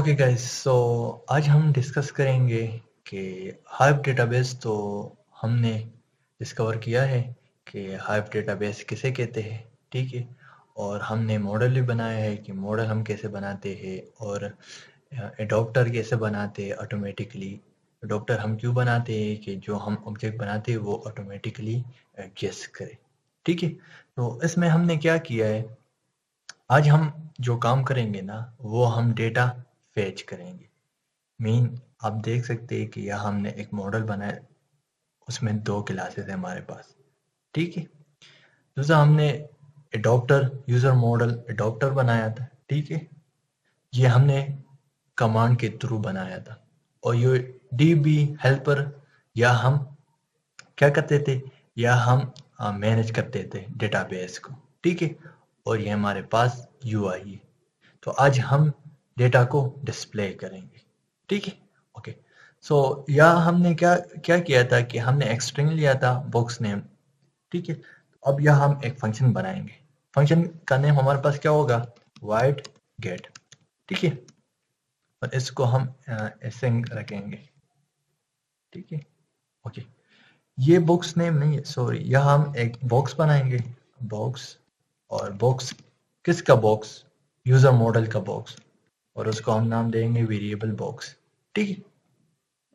Okay guys, सो आज हम discuss करेंगे कि हाइव डेटाबेस। तो हमने डिस्कवर किया है कि हाइव डेटाबेस किसे कहते हैं, ठीक है। और हमने मॉडल भी बनाया है कि मॉडल हम कैसे बनाते हैं और एडॉप्टर कैसे बनाते हैं ऑटोमेटिकली। एडॉप्टर हम क्यों बनाते हैं कि जो हम ऑब्जेक्ट बनाते हैं वो ऑटोमेटिकली एडजस्ट करे, ठीक है। तो इसमें हमने क्या किया है, आज हम जो काम करेंगे ना वो हम डेटा फेच करेंगे। मीन आप देख सकते हैं कि यहाँ हमने एक मॉडल बनाया, उसमें 2 क्लासेस है हमारे पास, ठीक है। दूसरा हमने एडॉप्टर यूजर मॉडल एडॉप्टर बनाया था, ठीक है। ये हमने कमांड के थ्रू बनाया था। और ये डीबी हेल्पर या हम क्या करते थे, या हम मैनेज करते थे डेटाबेस को, ठीक है। और ये हमारे पास यूआई है। तो आज हम डेटा को डिस्प्ले करेंगे, ठीक है। ओके, सो यहाँ हमने क्या क्या किया था कि हमने एक स्ट्रिंग लिया था बॉक्स नेम, ठीक है। अब यहाँ हम एक फंक्शन बनाएंगे। फंक्शन का नेम हमारे पास क्या होगा, वाइड गेट, ठीक है। और इसको हम ऐसे रखेंगे, ठीक है। ओके, ये बॉक्स नेम नहीं है, सॉरी, यहाँ हम एक बॉक्स बनाएंगे, बॉक्स। और बॉक्स किसका बॉक्स, यूजर मॉडल का बॉक्स। और उसको हम नाम देंगे वेरिएबल बॉक्स, ठीक है।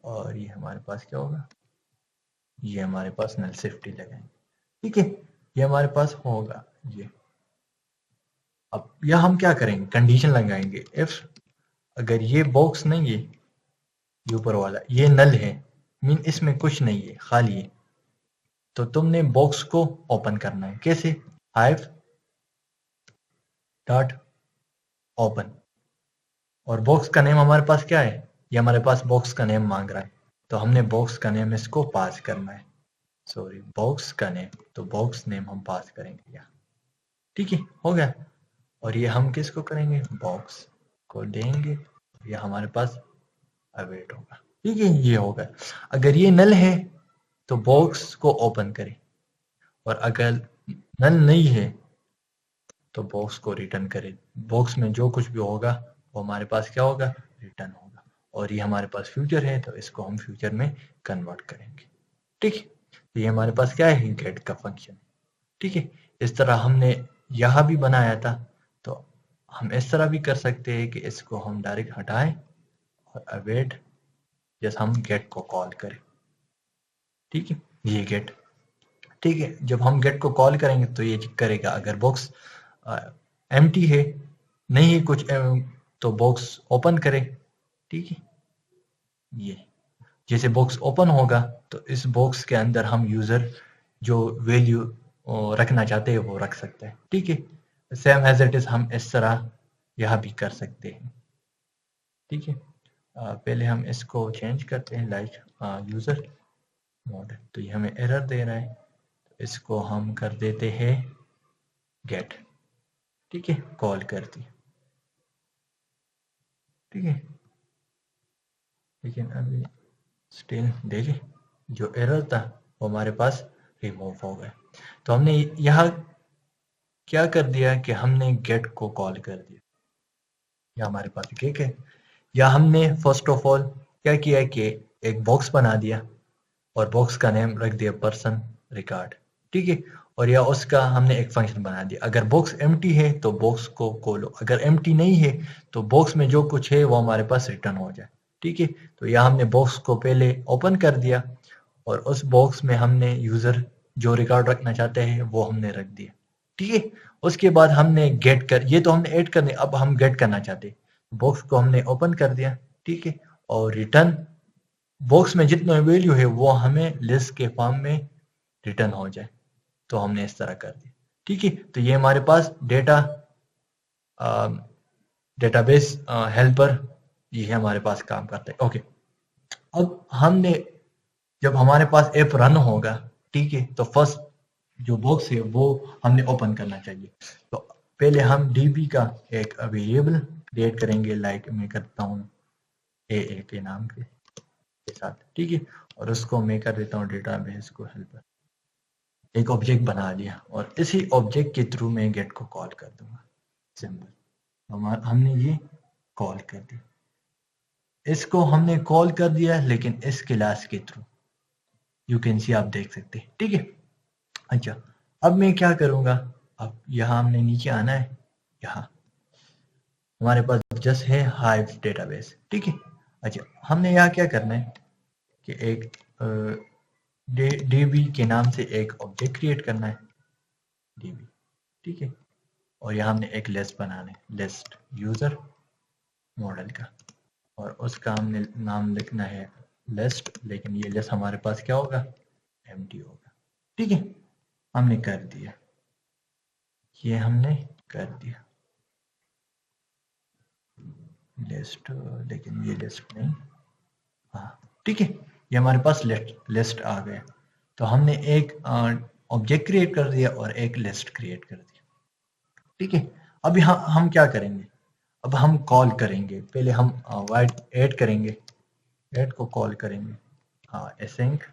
और ये हमारे पास क्या होगा, ये हमारे पास नल सेफ्टी लगाएंगे, ठीक है। ये हमारे पास होगा ये। अब यह हम क्या करेंगे, कंडीशन लगाएंगे, इफ अगर ये बॉक्स नहीं है, ये ऊपर वाला ये नल है, मीन इसमें कुछ नहीं है, खाली है, तो तुमने बॉक्स को ओपन करना है। कैसे, हाइव डॉट ओपन। और बॉक्स का नेम हमारे पास क्या है, ये हमारे पास बॉक्स का नेम मांग रहा है, तो हमने बॉक्स का नेम इसको पास करना है। सॉरी, बॉक्स का नेम, तो बॉक्स नेम हम पास करेंगे यहाँ, ठीक है, हो गया। और ये हम किसको करेंगे, बॉक्स को देंगे, ये हमारे पास अवेट होगा, ठीक है। ये होगा, अगर ये नल है तो बॉक्स को ओपन करें, और अगर नल नहीं है तो बॉक्स को रिटर्न करें। बॉक्स में जो कुछ भी होगा वो हमारे पास क्या होगा, रिटर्न होगा। और ये हमारे पास फ्यूचर है, तो इसको हम फ्यूचर में कन्वर्ट करेंगे, ठीक है। तो ये हमारे पास क्या है, गेट का फंक्शन, ठीक है। इस तरह हमने यहाँ भी बनाया था, तो हम इस तरह भी कर सकते हैं कि इसको हम डायरेक्ट हटाएं और अवेट जैसे हम गेट को कॉल करें, ठीक है। ये गेट, ठीक है। जब हम गेट को कॉल करेंगे तो ये चेक करेगा, अगर बॉक्स एम्प्टी है, नहीं है कुछ, तो बॉक्स ओपन करे, ठीक है। ये जैसे बॉक्स ओपन होगा तो इस बॉक्स के अंदर हम यूजर जो वैल्यू रखना चाहते हैं वो रख सकते हैं, ठीक है। सेम एज इट इज हम इस तरह यह भी कर सकते हैं, ठीक है। पहले हम इसको चेंज करते हैं, लाइक यूजर मॉडल। तो ये हमें एरर दे रहा है, तो इसको हम कर देते हैं गेट, ठीक है, कॉल कर दी, ठीक है। लेकिन अभी स्टिल देखिए जो एरर था वो हमारे पास रिमूव हो गया। तो हमने यहाँ क्या कर दिया कि हमने गेट को कॉल कर दिया, या हमारे पास ठीक है। या हमने फर्स्ट ऑफ ऑल क्या किया कि एक बॉक्स बना दिया और बॉक्स का नेम रख दिया पर्सन रिकॉर्ड, ठीक है। और या उसका हमने एक फंक्शन बना दिया, अगर बॉक्स एम्प्टी है तो बॉक्स को खोलो, अगर एम्प्टी नहीं है तो बॉक्स में जो कुछ है वो हमारे पास रिटर्न हो जाए, ठीक है। तो यहाँ हमने बॉक्स को पहले ओपन कर दिया और उस बॉक्स में हमने यूजर जो रिकॉर्ड रखना चाहते हैं वो हमने रख दिया, ठीक है। उसके बाद हमने गेट कर, ये तो हमने ऐड करने, अब हम गेट करना चाहते हैं, बॉक्स को हमने ओपन कर दिया, ठीक है। और रिटर्न बॉक्स में जितना वैल्यू है वो हमें लिस्ट के फॉर्म में रिटर्न हो जाए, तो हमने इस तरह कर दिया, ठीक है। तो ये हमारे पास डेटाबेस हेल्पर ये हमारे पास काम करता है, ओके। अब हमने जब हमारे पास ऐप रन होगा, ठीक है, तो फर्स्ट जो बॉक्स है वो हमने ओपन करना चाहिए। तो पहले हम डीबी का एक वेरिएबल क्रिएट करेंगे, लाइक मैं करता हूँ ए के नाम के साथ, ठीक है। और उसको मैं कर देता हूँ डेटाबेस को हेल्पर, एक ऑब्जेक्ट बना लिया और इसी ऑब्जेक्ट के थ्रू मैं गेट को कॉल कर दूंगा, सिंपल। हमने ये कॉल कर दी, इसको हमने कॉल कर दिया लेकिन इस क्लास के थ्रू, यू कैन सी, आप देख सकते हैं, ठीक है। अच्छा, अब मैं क्या करूंगा, अब यहाँ हमने नीचे आना है, यहाँ हमारे पास जस्ट है हाइव डेटाबेस, ठीक है। अच्छा, हमने यहाँ क्या करना है कि एक डीबी के नाम से एक ऑब्जेक्ट क्रिएट करना है, डीबी, ठीक है। और यहाँ हमने एक लिस्ट बनाना है, लिस्ट यूजर मॉडल का, और उसका हमने नाम लिखना है लिस्ट, लेकिन ये लिस्ट हमारे पास क्या होगा, एम्प्टी होगा, ठीक है। हमने कर दिया, ये हमने कर दिया लिस्ट, लेकिन ये लिस्ट नहीं, हाँ ठीक है, ये हमारे पास लिस्ट आ गया। तो हमने एक ऑब्जेक्ट क्रिएट कर दिया और एक लिस्ट क्रिएट कर दिया, ठीक है। अभी हम क्या करेंगे, अब हम कॉल करेंगे, पहले हम वाइड ऐड करेंगे, ऐड को कॉल करेंगे, हाँ एसेंक,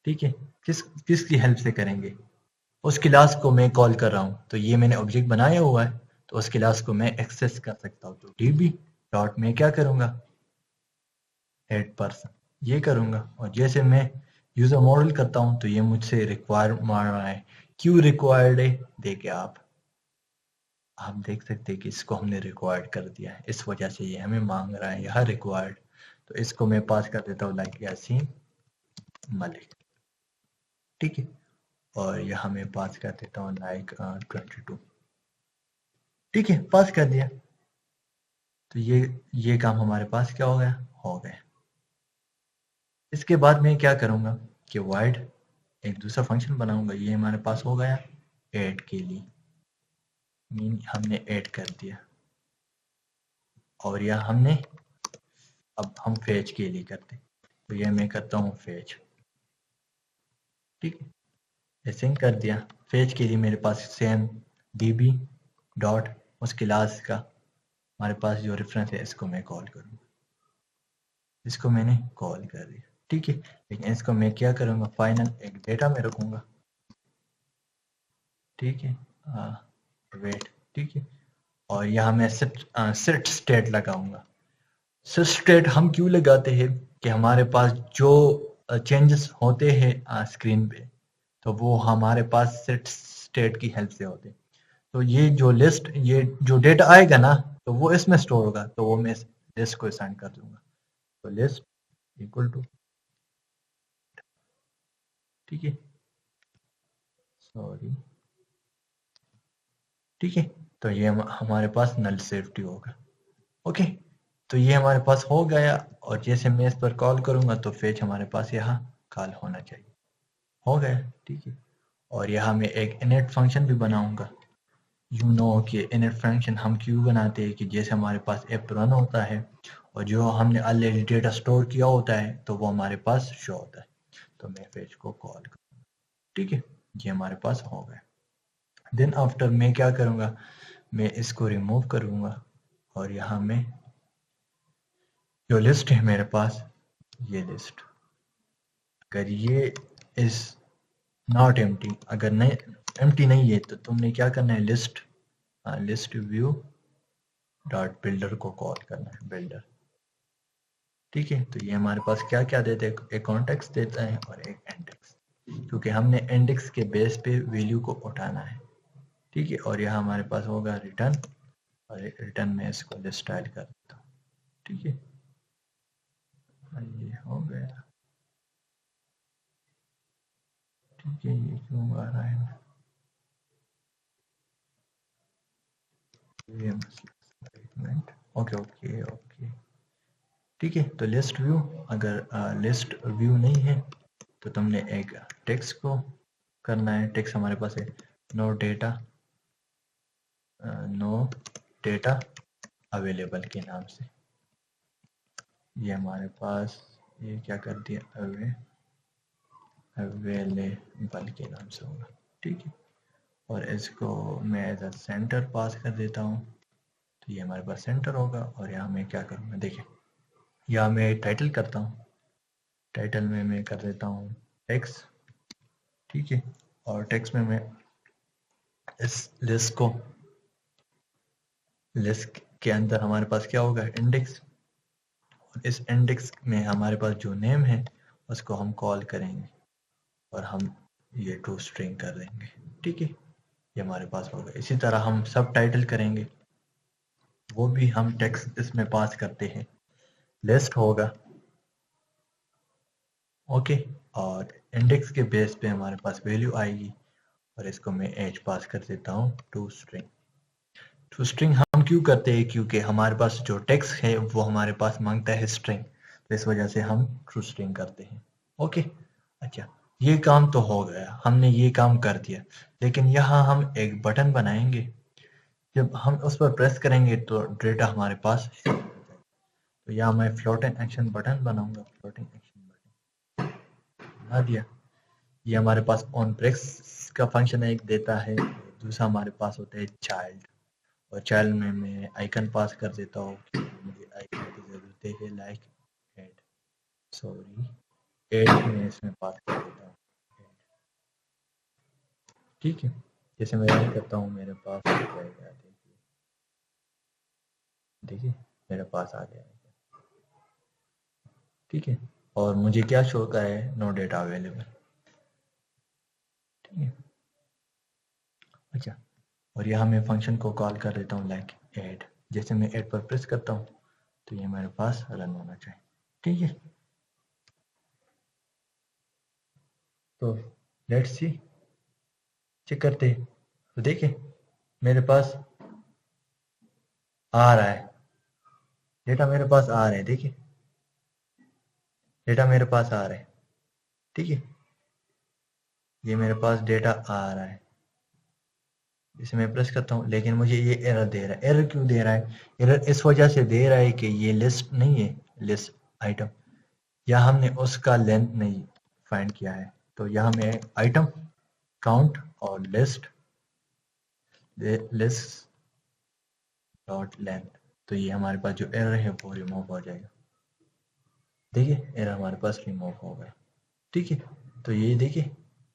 ठीक है। किसकी हेल्प से करेंगे, उस क्लास को मैं कॉल कर रहा हूँ, तो ये मैंने ऑब्जेक्ट बनाया हुआ है, तो उस क्लास को मैं एक्सेस कर सकता हूँ, तो डीबी डॉट में क्या करूँगा, ऐड पर्सन, ये करूँगा, और जैसे मैं यूजर मॉडल करता हूँ तो ये मुझसे रिक्वायर मार रहा है, क्यों रिक्वायर्ड है, देखिए आप देख सकते हैं कि इसको हमने रिक्वायर्ड कर दिया है, इस वजह से ये हमें मांग रहा है यहाँ रिक्वायर्ड। तो इसको मैं पास कर देता हूँ लाइक यासीन मलिक, ठीक है। और यहाँ मैं पास कर देता हूँ लाइक 22, ठीक है, पास कर दिया। तो ये काम हमारे पास क्या हो गया। इसके बाद मैं क्या करूँगा कि वाइड एक दूसरा फंक्शन बनाऊंगा, ये हमारे पास हो गया ऐड के लिए, मीन हमने ऐड कर दिया, और यह हमने, अब हम फेच के लिए करते, तो ये मैं करता हूँ फेच, ठीक है, ऐसे कर दिया। फेच के लिए मेरे पास सेम db डॉट उस क्लास का हमारे पास जो रेफरेंस है, इसको मैं कॉल करूँगा, इसको मैंने कॉल कर दिया, ठीक है। लेकिन इसको मैं क्या करूँगा, फाइनल एक डेटा में रखूँगा, ठीक है, वेट, ठीक है। और यहाँ मैं सेट स्टेट लगाऊंगा। सेट स्टेट हम क्यों लगाते हैं कि हमारे पास जो चेंजेस होते हैं स्क्रीन पे, तो वो हमारे पास सेट स्टेट की हेल्प से होते हैं। तो ये जो लिस्ट, ये जो डेटा आएगा ना, तो वो इसमें स्टोर होगा, तो वो मैं लिस्ट को असाइन कर दूंगा, तो लिस्ट इक्वल टू, ठीक है, सॉरी, ठीक है। तो ये हमारे पास नल सेफ्टी होगा, ओके। तो ये हमारे पास हो गया, और जैसे मैं इस पर कॉल करूंगा तो फेच हमारे पास यहाँ कॉल होना चाहिए, हो गया, ठीक है। और यहाँ मैं एक इनिट फंक्शन भी बनाऊंगा, यू नो कि इनिट फंक्शन हम क्यों बनाते हैं कि जैसे हमारे पास ऐप रन होता है और जो हमने ऑलरेडी डेटा स्टोर किया होता है तो वो हमारे पास शो होता है, तो मैं फेच को कॉल करूँगा, ठीक है। ये हमारे पास हो गया। देन आफ्टर मैं क्या करूँगा, मैं इसको रिमूव करूँगा, और यहाँ मैं जो लिस्ट है मेरे पास, ये लिस्ट, अगर ये इज नॉट एम्प्टी, अगर नहीं एम्प्टी नहीं है, तो तुमने क्या करना है, लिस्ट व्यू डॉट बिल्डर को कॉल करना है, बिल्डर, ठीक है। तो ये हमारे पास क्या क्या देते हैं, एक कॉन्टेक्स्ट देता है और एक इंडेक्स, क्योंकि हमने इंडेक्स के बेस पे वैल्यू को उठाना है, ठीक है। और यहाँ हमारे पास होगा रिटर्न, और रिटर्न में इसको लिस्ट स्टाइल कर देता हूँ, ठीक है। ये हो गया, ठीक है। ये क्यों आ रहा है, ये मिनट, ओके ओके ओके, ठीक है। तो लिस्ट व्यू, अगर लिस्ट व्यू नहीं है तो तुमने एक टेक्स्ट को करना है, टेक्स्ट हमारे पास है नो डेटा अवेलेबल के नाम से, ये हमारे पास, ये क्या कर दिया, अवेलेबल के नाम से होगा, ठीक है। और इसको मैं एज अ सेंटर पास कर देता हूँ, तो ये हमारे पास सेंटर होगा। और यहाँ मैं क्या करूँगा, देखिए यहाँ मैं टाइटल करता हूँ, टाइटल में मैं कर देता हूँ टेक्स्ट, ठीक है। और टेक्स्ट में मैं इस लिस्ट के अंदर हमारे पास क्या होगा, इंडेक्स, और इस इंडेक्स में हमारे पास जो नेम है उसको हम कॉल करेंगे और हम ये टू स्ट्रिंग कर देंगे। ठीक है, ये हमारे पास होगा। इसी तरह हम सब टाइटल करेंगे, वो भी हम टेक्स्ट इसमें पास करते हैं, लिस्ट होगा। ओके, और इंडेक्स के बेस पे हमारे पास वैल्यू आएगी और इसको मैं एज पास कर देता हूँ टू स्ट्रिंग। टू स्ट्रिंग हम क्यों करते हैं? क्योंकि हमारे पास जो टेक्स्ट है वो हमारे पास मांगता है स्ट्रिंग, तो इस वजह से हम टू स्ट्रिंग करते हैं। ओके, अच्छा, ये काम तो हो गया, हमने ये काम कर दिया। लेकिन यहाँ हम एक बटन बनाएंगे, जब हम उस पर प्रेस करेंगे तो डेटा हमारे पास है। तो यहाँ मैं फ्लोटिंग एक्शन बटन बनाऊंगा, फ्लोटिंग एक्शन बटन बना दिया। ये हमारे पास ऑन प्रेस का फंक्शन एक देता है। दूसरा हमारे पास होता है चाइल्ड, और चाइल्ड में मैं आइकन पास कर देता हूँ कि मुझे आइकन की ज़रूरत है, लाइक एड, सॉरी एड में इसमें पास कर देता हूँ। ठीक है, जैसे मैं रन करता हूँ मेरे पास आ जाएगा, देखिए मेरे पास आ गया है। ठीक है, और मुझे क्या शो कर है? No data available. ठीक है, अच्छा, और यहाँ मैं फंक्शन को कॉल कर देता हूँ लाइक ऐड। जैसे मैं ऐड पर प्रेस करता हूँ तो ये मेरे पास रन होना चाहिए। ठीक है, तो लेट्स सी, चेक करते हैं। तो देखिए मेरे पास आ रहा है डेटा, मेरे पास आ रहे हैं, देखिए डेटा मेरे पास आ रहा है। ठीक है, ये मेरे पास डेटा आ रहा है, इसे मैं प्रेस करता हूँ, लेकिन मुझे ये एरर दे रहा है। एरर क्यों दे रहा है? एरर इस वजह से दे रहा है कि ये लिस्ट नहीं है, लिस्ट आइटम, या हमने उसका लेंथ नहीं फाइंड किया है। तो यहाँ में आइटम काउंट और लिस्ट लिस्ट डॉट लेंथ, तो ये हमारे पास जो एरर है वो रिमूव हो जाएगा। देखिए एरर हमारे पास रिमूव हो गया। ठीक है, तो ये देखिए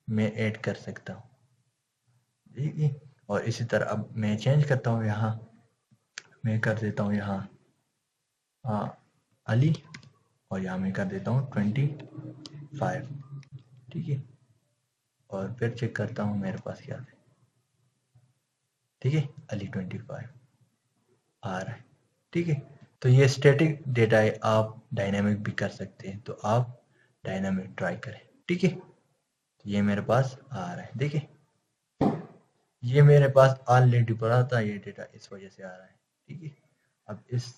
मैं ऐड कर सकता हूँ, देखिए। और इसी तरह अब मैं चेंज करता हूँ, यहाँ मैं कर देता हूँ यहाँ अली, और यहाँ मैं कर देता हूँ 25। ठीक है, और फिर चेक करता हूँ मेरे पास क्या है। ठीक है, अली 25 आ रहा है। ठीक है, तो ये स्टैटिक डेटा है, आप डायनामिक भी कर सकते हैं, तो आप डायनामिक ट्राई करें। ठीक है, तो ये मेरे पास आ रहा है, देखिए ये मेरे पास ऑलरेडी पड़ा था ये डेटा, इस वजह से आ रहा है। ठीक है, अब इस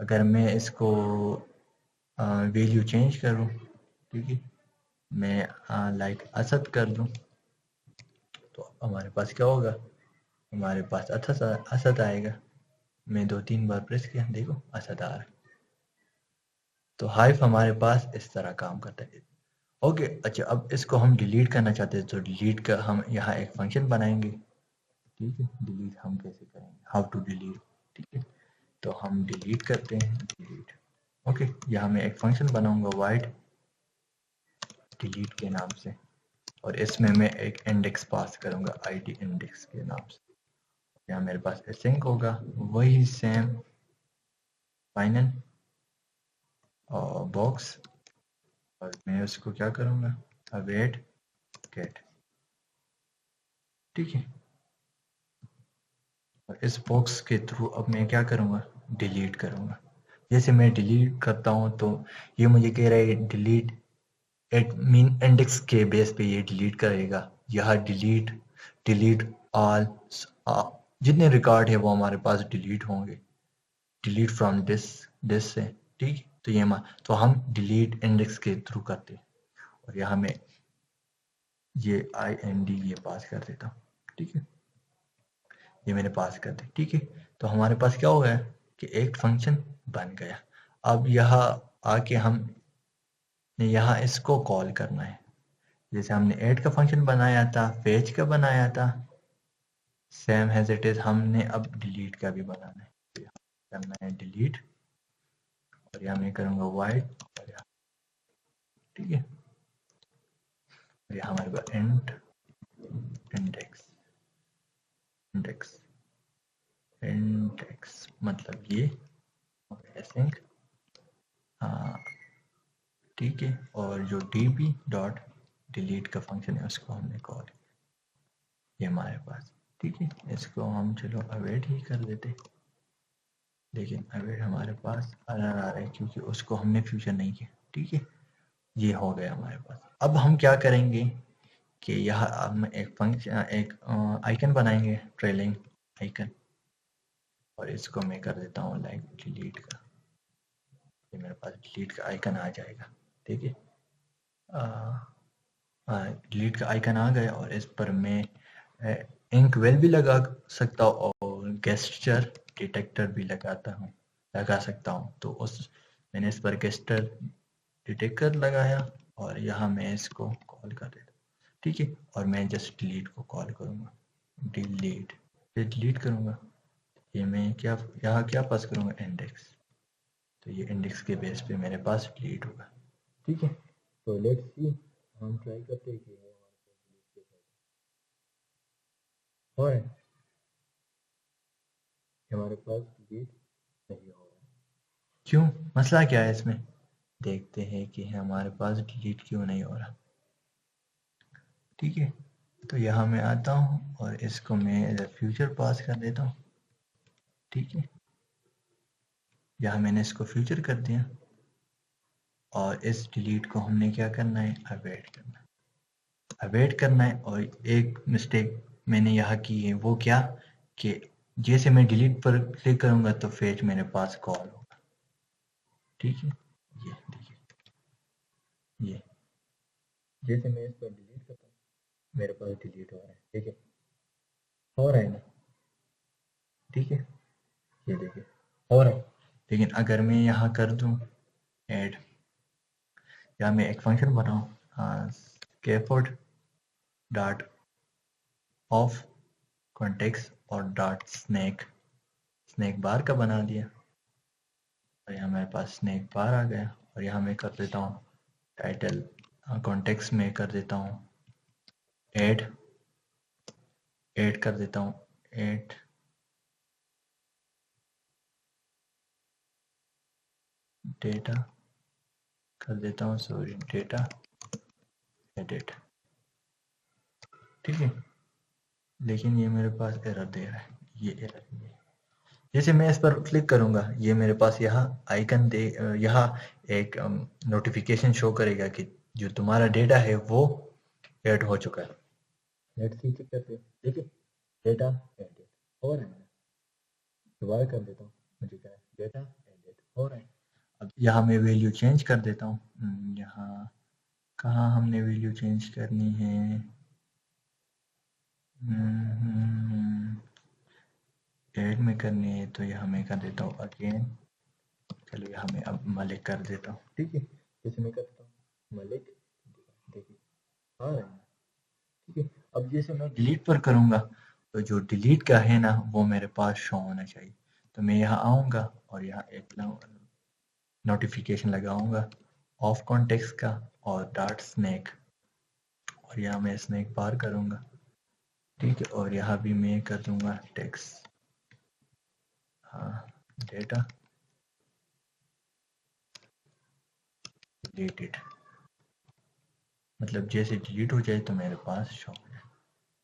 अगर मैं इसको वैल्यू चेंज करूं, ठीक है, मैं लाइक असद कर दूं, तो हमारे पास क्या होगा? हमारे पास असद आएगा। मैं 2-3 बार प्रेस किया, देखो असद आ रहा है। तो हाइफ हमारे पास इस तरह काम करता है। ओके, अच्छा, अब इसको हम डिलीट करना चाहते हैं, तो डिलीट का हम यहाँ एक फंक्शन बनाएंगे। ठीक है, डिलीट हम कैसे करेंगे? How to delete. ठीक है, तो हम डिलीट करते हैं, डिलीट। ओके, यहाँ मैं एक फंक्शन बनाऊंगा वाइड डिलीट के नाम से, और इसमें मैं एक इंडेक्स पास करूंगा आईडी इंडेक्स के नाम से। यहाँ मेरे पास एसिंक होगा, वही सेम फाइनल और बॉक्स, और मैं उसको क्या करूंगा? Await gate. ठीक है, और इस बॉक्स के थ्रू अब मैं क्या करूंगा? डिलीट करूंगा। जैसे मैं डिलीट करता हूं तो ये मुझे कह रहा है डिलीट मीन इंडेक्स के बेस पे ये डिलीट करेगा। यह डिलीट डिलीट ऑल, जितने रिकॉर्ड है वो हमारे पास डिलीट होंगे, डिलीट फ्रॉम दिस से। ठीक, तो ये तो हम डिलीट इंडेक्स के थ्रू करते हैं, और यहाँ में ये IND ये पास कर देता हूँ। ठीक है, ये मैंने पास कर दी। ठीक है, तो हमारे पास क्या हो गया कि एक फंक्शन बन गया। अब यहाँ आके हम यहाँ इसको कॉल करना है, जैसे हमने ऐड का फंक्शन बनाया था, फेच का बनाया था, सेम एज इट इज हमने अब डिलीट का भी बनाना है। तो यहाँ करना है डिलीट, और यहाँ मैं करूँगा वाइड, ठीक है, और यहाँ हमारे पास इंडेक्स इंडेक्स इंडेक्स मतलब ये एसिंक ठीक है। और जो db डॉट डिलीट का फंक्शन है उसको हमने कॉल, ये हमारे पास, ठीक है। इसको हम चलो अवेट ही कर देते, लेकिन अवेट हमारे पास एरर आ रहा है क्योंकि उसको हमने फ्यूचर नहीं किया, ठीक है। ये हो गया हमारे पास। अब हम क्या करेंगे कि यहाँ हम एक फंक्शन, एक आइकन बनाएंगे, ट्रेलिंग आइकन, और इसको मैं कर देता हूँ लाइक डिलीट का। ये मेरे पास डिलीट का आइकन आ जाएगा, ठीक है। डिलीट का आइकन आ गया और इस पर मैं इंक वेल भी लगा सकता हूँ और गेस्चर डिटेक्टर भी लगा सकता हूँ। तो उस मैंने इस पर गेस्चर डिटेक्टर लगाया और यहाँ मैं इसको कॉल कर देता हूँ, ठीक है। और मैं जस्ट डिलीट को कॉल करूँगा, डिलीट, फिर डिलीट करूँगा। ये मैं क्या यहाँ क्या पास करूँगा, इंडेक्स। तो ये इंडेक्स के बेस पे मेरे पास डिलीट होगा, ठीक है। तो लेट्स सी, हम ट्राई करते हैं कि और हमारे पास डिलीट नहीं हो रहा, क्यों, मसला क्या है इसमें। देखते हैं कि हमारे पास डिलीट क्यों नहीं हो रहा, ठीक है। तो यहाँ मैं आता हूँ और इसको मैं फ्यूचर पास कर देता हूँ, ठीक है। यहाँ मैंने इसको फ्यूचर कर दिया और इस डिलीट को हमने क्या करना है, अवेट करना है, अवेट करना है। और एक मिस्टेक मैंने यहाँ की है, वो क्या कि जैसे मैं डिलीट पर क्लिक करूँगा तो फेच मेरे पास कॉल होगा, ठीक है। ये देखिए, ये जैसे मैं इस पर डिलीट करता हूँ मेरे पास डिलीट हो रहा है, ठीक है, हो रहा है ना, ठीक है। ये देखिए हो रहा है। लेकिन अगर मैं यहाँ कर दूँ ऐड, या मैं एक फंक्शन बनाऊँ स्कैफोल्ड डॉट ऑफ कॉन्टेक्स्ट और डॉट स्नैक, स्नैक बार का बना दिया और यहाँ मेरे पास स्नैक बार आ गया। और यहाँ मैं कर देता हूँ टाइटल, कॉन्टेक्स्ट में कर देता हूँ ऐड, ऐड कर देता हूँ ऐड डेटा कर देता हूँ, सॉरी डेटा एडिट, ठीक है। लेकिन ये मेरे पास एरर दे रहा है, ये एरर है। जैसे मैं इस पर क्लिक करूंगा ये मेरे पास यहाँ आइकन दे, यहाँ एक नोटिफिकेशन शो करेगा कि जो तुम्हारा डेटा है वो ऐड हो चुका है। लेट्स सी, चेक करते हैं, ठीक है। डेटा एडिट हो रहा है, दोबारा कर देता हूँ, मुझे क्या है, डेटा एडिट हो रहा है। अब यहाँ मैं वैल्यू चेंज कर देता हूँ, यहाँ कहाँ हमने वैल्यू चेंज करनी है, डेट में करनी है, तो यहाँ मैं कर देता हूँ अगेन, चलो यहाँ मैं अब मलिक कर देता हूँ, ठीक है। जैसे मैं करता हूँ मलिक, देखिए आ रहा है, ठीक है। अब जैसे मैं डिलीट पर करूँगा तो जो डिलीट का है ना वो मेरे पास शो होना चाहिए। तो मैं यहाँ आऊँगा और यहाँ एक नोटिफिकेशन लगाऊंगा ऑफ कॉन्टेक्स्ट का और डॉट स्नैक, और यहाँ मैं स्नैक बार करूँगा, ठीक है। और यहाँ भी मैं कर दूंगा टेक्स्ट, हाँ, डेटा डिलीटेड, मतलब जैसे डिलीट हो जाए तो मेरे पास शो हो जाए,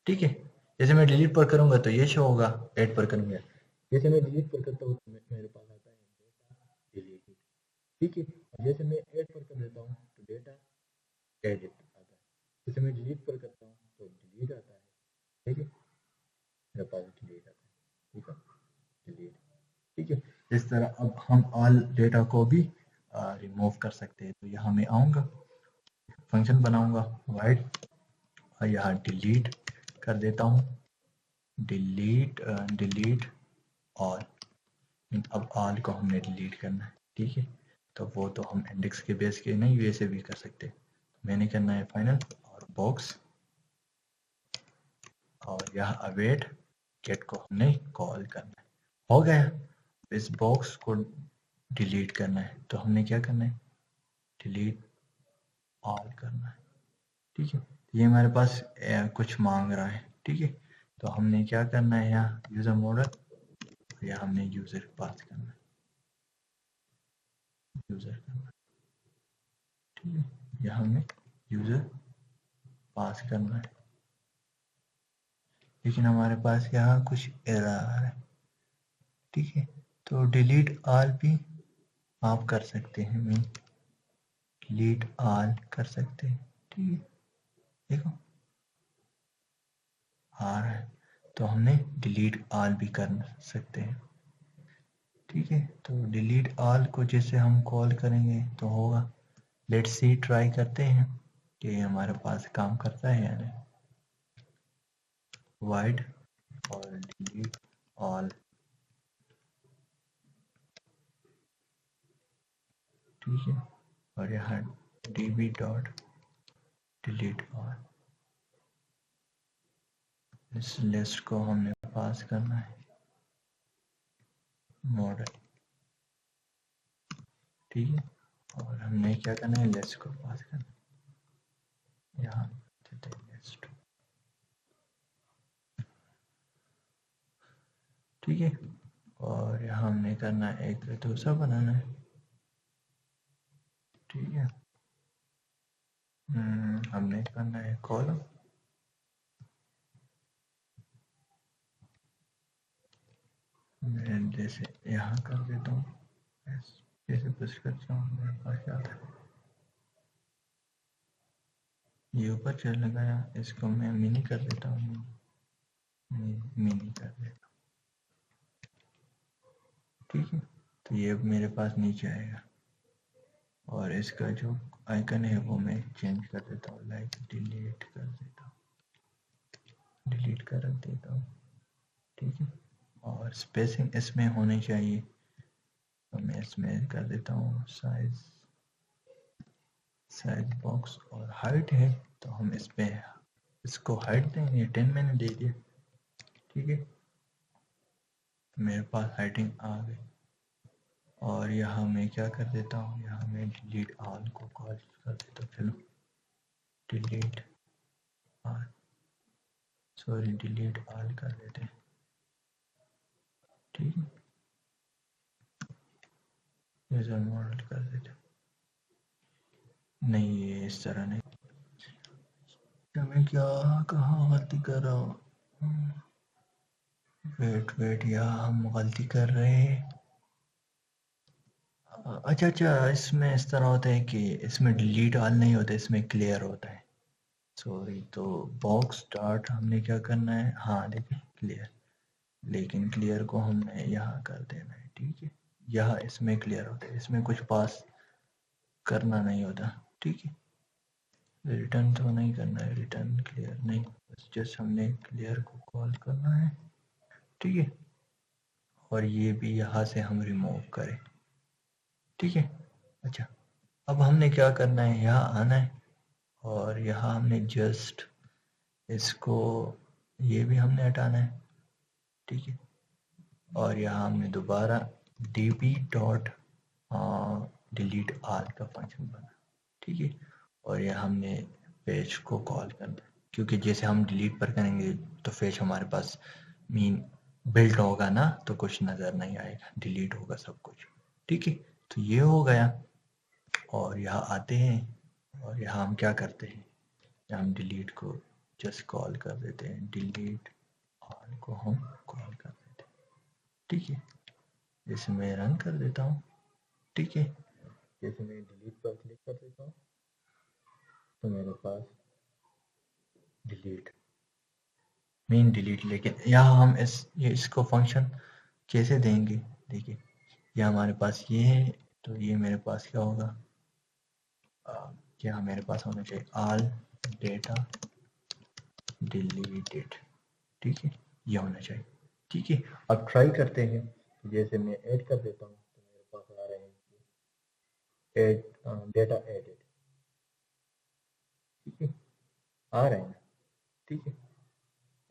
ठीक है। जैसे मैं डिलीट पर करूंगा तो ये शो होगा, ऐड पर करूंगा, जैसे मैं डिलीट पर करता हूँ तो मेरे पास आता है डेटा डिलीटेड, ठीक है। और जैसे मैं ऐड पर कर देता हूँ तो डेटा एडिट आता है, जैसे मैं डिलीट पर करता हूँ तो डिलीट आता है, ठीक है। मेरे पास डिलीट आता है, ठीक है, डिलीट, ठीक है। इस तरह अब हम ऑल डेटा को भी रिमूव कर सकते हैं। तो यहाँ मैं आऊँगा, फंक्शन बनाऊंगा वाइड और यहाँ डिलीट कर देता हूँ, डिलीट डिलीट ऑल। अब ऑल को हमने डिलीट करना है, ठीक है। तो वो तो हम इंडेक्स के बेस के नहीं वैसे भी कर सकते, मैंने करना है फाइनल और बॉक्स, और यहाँ अवेट गेट को हमने कॉल करना है, हो गया। इस बॉक्स को डिलीट करना है तो हमने क्या करना है, डिलीट ऑल करना है, ठीक है। ये हमारे पास कुछ मांग रहा है, ठीक है। तो हमने क्या करना है, यहाँ यूजर मॉडल, या हमने यूजर पास करना है, यूजर करना है, ठीक है, यहाँ हमें यूज़र पास करना है, लेकिन हमारे पास यहाँ कुछ एरर आ रहा है। ठीक है, तो डिलीट ऑल भी आप कर सकते हैं, मैं डिलीट ऑल कर सकते हैं। ठीक है, देखो आ रहा है, तो हमने डिलीट ऑल भी कर सकते हैं। ठीक है, तो डिलीट ऑल को जैसे हम कॉल करेंगे तो होगा। लेट्स सी, ट्राई करते हैं कि हमारे पास काम करता है या नहीं। वाइड और डिलीट ऑल। ठीक है, और यहाँ db डॉट डिलीट ऑल, इस लिस्ट को हमने पास करना है मॉडल। ठीक है, और हमने क्या करना है, लिस्ट को पास करना है, यहाँ देते हैं लिस्ट। ठीक है, और यहाँ हमने करना है एक दूसरा बनाना है। ठीक है, हमने करना है कॉलम। मैं जैसे यहाँ कर देता हूँ, जैसे पुश करता हूँ मेरे पास क्या आता है, ये ऊपर चल गया। इसको मैं मिनी कर देता हूँ, मिनी कर देता हूँ। ठीक है, तो ये अब मेरे पास नीचे आएगा, और इसका जो आइकन है वो मैं चेंज कर देता हूँ, लाइक डिलीट कर देता हूँ, डिलीट कर रख देता हूँ। ठीक है, और स्पेसिंग इसमें होनी चाहिए, तो मैं इसमें कर देता हूँ साइज बॉक्स। और हाइट है तो हम इस पे इसको हाइट देंगे, 10 मैंने दे दिया। ठीक है, तो मेरे पास हाइटिंग आ गई। और यहाँ मैं क्या कर देता हूँ, यहाँ मैं डिलीट ऑल को कॉल कर देता हूँ। चलो delete all, sorry delete all कर देते हैं। ठीक है, यूजर मॉडल कर देते हैं। नहीं, ये इस तरह नहीं, तो मैं क्या कहाँ गलती कर रहा हूँ, वेट यहाँ हम गलती कर रहे हैं। अच्छा अच्छा, इसमें इस तरह होता है कि इसमें डिलीट ऑल नहीं होता, इसमें क्लियर होता है। सॉरी, तो बॉक्स स्टार्ट हमने क्या करना है, हाँ देखिए क्लियर, लेकिन क्लियर को हमने यहाँ कर देना है। ठीक है, यहाँ इसमें क्लियर होता है, इसमें कुछ पास करना नहीं होता। ठीक है, रिटर्न तो नहीं करना है, रिटर्न क्लियर नहीं, बस जस्ट हमने क्लियर को कॉल करना है। ठीक है, और ये भी यहाँ से हम रिमूव करें। ठीक है, अच्छा, अब हमने क्या करना है, यहाँ आना है, और यहाँ हमने जस्ट इसको, ये भी हमने हटाना है। ठीक है, और यहाँ हमने दोबारा db डॉट डिलीट ऑल का फंक्शन बना। ठीक है, और यहाँ हमने पेज को कॉल करना है, क्योंकि जैसे हम डिलीट पर करेंगे तो पेज हमारे पास मीन बिल्ट होगा ना, तो कुछ नज़र नहीं आएगा, डिलीट होगा सब कुछ। ठीक है, तो ये हो गया। और यहाँ आते हैं, और यहाँ हम क्या करते हैं, हम डिलीट को जस्ट कॉल कर देते हैं, डिलीट ऑल को हम कॉल कर देते हैं। ठीक है, जैसे मैं रन कर देता हूँ। ठीक है, जैसे मैं डिलीट पर क्लिक कर देता हूँ तो मेरे पास डिलीट, मेन डिलीट, लेकिन यहाँ हम इसको फंक्शन कैसे देंगे, देखिए ये हमारे पास ये है, तो ये मेरे पास क्या होगा, क्या मेरे पास होना चाहिए, ऑल डेटा डिलीटेड। ठीक है, ये होना चाहिए। ठीक है, अब ट्राई करते हैं, जैसे मैं ऐड कर देता हूँ तो मेरे पास आ रहे हैं ऐड डेटा एडेड। ठीक है, आ रहे हैं ना। ठीक है,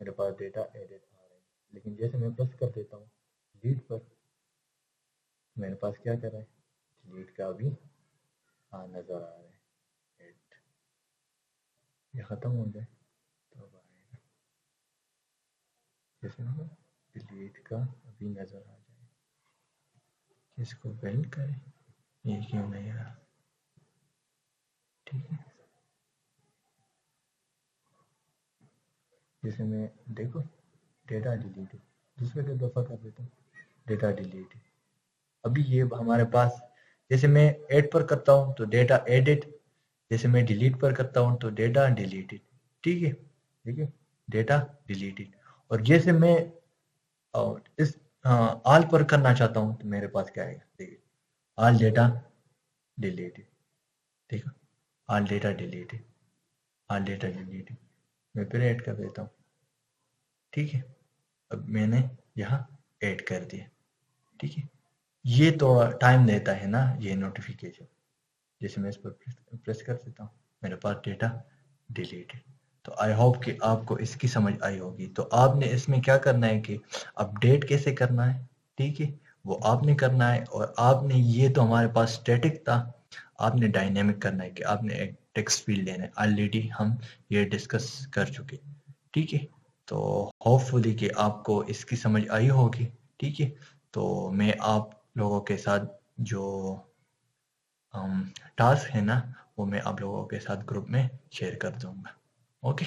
मेरे पास डेटा एडेड आ रहे हैं, लेकिन जैसे मैं प्रेस कर देता हूँ डिलीट पर, मेरे पास क्या कर रहा है, डिलीट का भी नज़र आ रहा है, एड, ये ख़त्म हो जाए तो अब आएगा, जैसे होगा डिलीट का अभी नज़र आ जाए। इसको बिल्ड करें, ये क्यों नहीं आ रहा, जैसे मैं देखो डेटा डिलीटेड, दूसरे का दफ़ा कर देता हूँ, डेटा डिलीटेड। अभी ये हमारे पास, जैसे मैं ऐड पर करता हूँ तो डेटा एडिट, जैसे मैं डिलीट पर करता हूँ तो डेटा डिलीटेड। ठीक है, देखिए डेटा डिलीटेड। और जैसे मैं इस आल पर करना चाहता हूँ तो मेरे पास क्या आएगा, देखिए ऑल डेटा डिलीटेड। देखो all data deleted, all data deleted. मैं फिर ऐड कर देता हूँ। ठीक है, अब मैंने यहाँ ऐड कर दिया। ठीक है, ये तो टाइम लेता है ना ये नोटिफिकेशन। जैसे मैं इस पर प्रेस कर देता हूँ, मेरे पास डेटा डिलीटेड। तो आई होप कि आपको इसकी समझ आई होगी। तो आपने इसमें क्या करना है कि अपडेट कैसे करना है, ठीक है, वो आपने करना है। और आपने, ये तो हमारे पास स्टैटिक था, आपने डायनेमिक करना है कि आपने एक टेक्स्ट फील्ड लेना है। ऑलरेडी हम ये डिस्कस कर चुके, ठीक है। तो होपफुली कि आपको इसकी समझ आई होगी। ठीक है, तो मैं आप लोगों के साथ जो टास्क है ना, वो मैं आप लोगों के साथ ग्रुप में शेयर कर दूंगा। ओके।